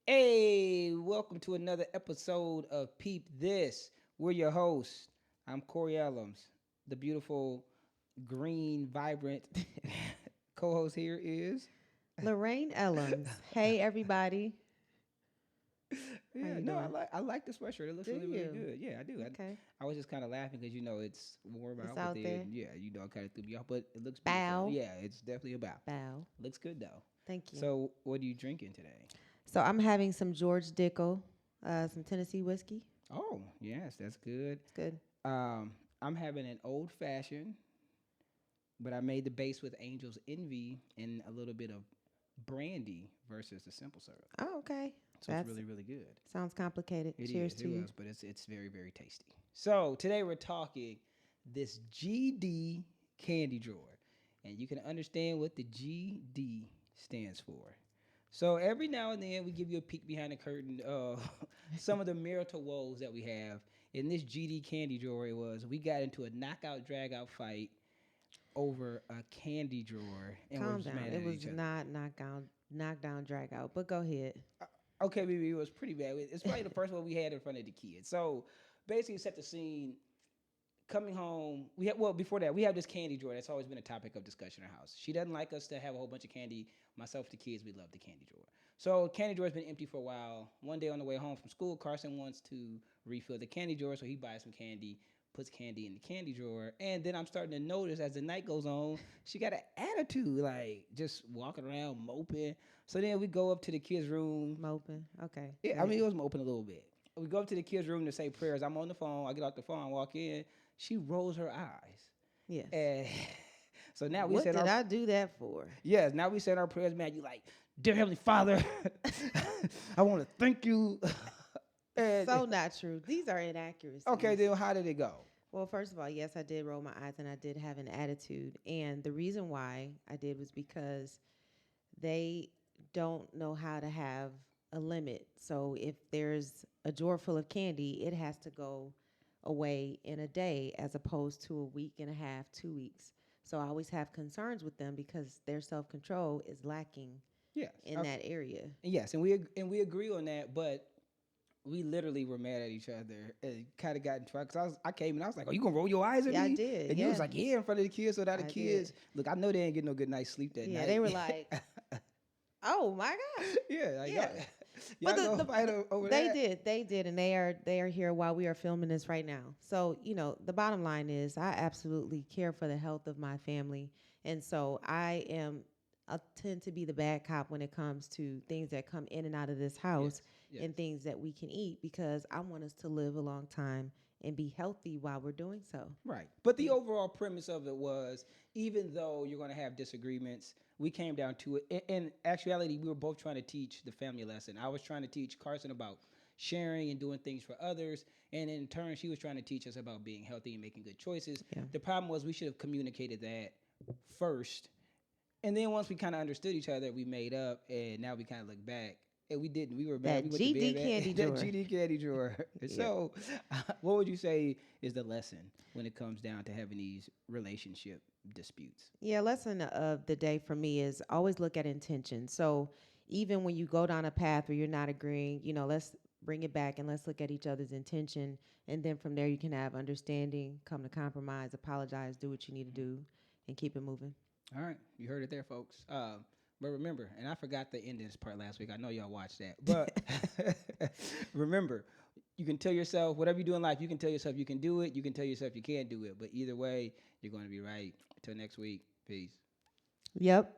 Hey, welcome to another episode of Peep This. We're your hosts. I'm Corey Ellums. The beautiful, green, vibrant co-host here is. Lorraine Ellums. Hey, everybody. How Yeah, you no, I doing? like I like the sweatshirt. It looks Do really really you? good. Yeah, I do. Okay. I was just kind of laughing because it's warm It's out, but out there. then yeah, it kind of threw me off. But it looks beautiful. Bow. Yeah, it's definitely about. Bow. Looks good though. Thank you. So, what are you drinking today? So I'm having some George Dickel, some Tennessee whiskey. Oh, yes, that's good. It's good. I'm having an old fashioned, but I made the base with Angel's Envy and a little bit of brandy versus the simple syrup. Oh, okay. So it's That's really, really good. sounds complicated. It Cheers is, to it you. was, but it's very, very tasty. So today we're talking this GD candy drawer, and you can understand what the GD stands for. So every now and then we give you a peek behind the curtain of some of the marital woes that we have. In this GD candy drawer, it was we got into a knockout drag out fight over a candy drawer and we're Calm just down. mad It at was each other. not knockdown, drag out. But go ahead. Okay, baby, it was pretty bad. It's probably the first one we had in front of the kids. So basically, set the scene. Coming home, we had before that we have this candy drawer that's always been a topic of discussion in our house. She doesn't like us to have a whole bunch of candy. Myself, the kids, we love the candy drawer. So candy drawer's been empty for a while. One day on the way home from school, Carson wants to refill the candy drawer, so he buys some candy, puts candy in the candy drawer, and then I'm starting to notice as the night goes on, she got an attitude, like just walking around moping. So then we go up to the kids' room. Moping. Okay. Yeah, I Great. mean it was moping a little bit. We go up to the kids' room to say prayers. I'm on the phone. I get off the phone, I walk in. She rolls her eyes. Yes. And so now we What said did our I do that for? yes, now we said our prayers, man. You like, dear Heavenly Father, I want to thank you. So And not true. These are okay, inaccuracies. then how did it go? Well, first of all, yes, I did roll my eyes and I did have an attitude. And the reason why I did was because they don't know how to have a limit. So if there's a drawer full of candy, it has to go away in a day as opposed to a week and a half, 2 weeks. So I always have concerns with them because their self control is lacking Yes, in okay. that area. Yes, and we agree on that, but we literally were mad at each other and kind of got in trouble. Cause I came and I was like, "Oh, you gonna roll your eyes at Yeah, I me?" did. And you was Yeah, like, "Yeah," in front of the kids. So now the I kids, did. look, I know they didn't get no good night's sleep that Yeah, they night. were like, oh my gosh. Yeah, like Yeah. y'all, But y'all gonna fight over that. they did, and they are here while we are filming this right now. So the bottom line is, I absolutely care for the health of my family, and so I tend to be the bad cop when it comes to things that come in and out of this house Yes, and yes. things that we can eat because I want us to live a long time and be healthy while we're doing so. Right. But the overall premise of it was even though you're going to have disagreements, we came down to it. In actuality, we were both trying to teach the family lesson. I was trying to teach Carson about sharing and doing things for others. And in turn, she was trying to teach us about being healthy and making good choices. Yeah. The problem was we should have communicated that first. And then once we kind of understood each other, we made up. And now we kind of look back. And we didn't. We were mad. We That went to bed GD mad. candy That drawer. GD candy drawer. Yeah. So, what would you say is the lesson when it comes down to having these relationship disputes? Yeah, lesson of the day for me is always look at intention. So even when you go down a path where you're not agreeing, let's bring it back and let's look at each other's intention. And then from there, you can have understanding, come to compromise, apologize, do what you need to do, and keep it moving. All right, you heard it there, folks. But remember, and I forgot the end of this part last week. I know y'all watched that, but remember, you can tell yourself whatever you do in life. You can tell yourself you can do it. You can tell yourself you can't do it. But either way, you're going to be right. Until next week, peace. Yep.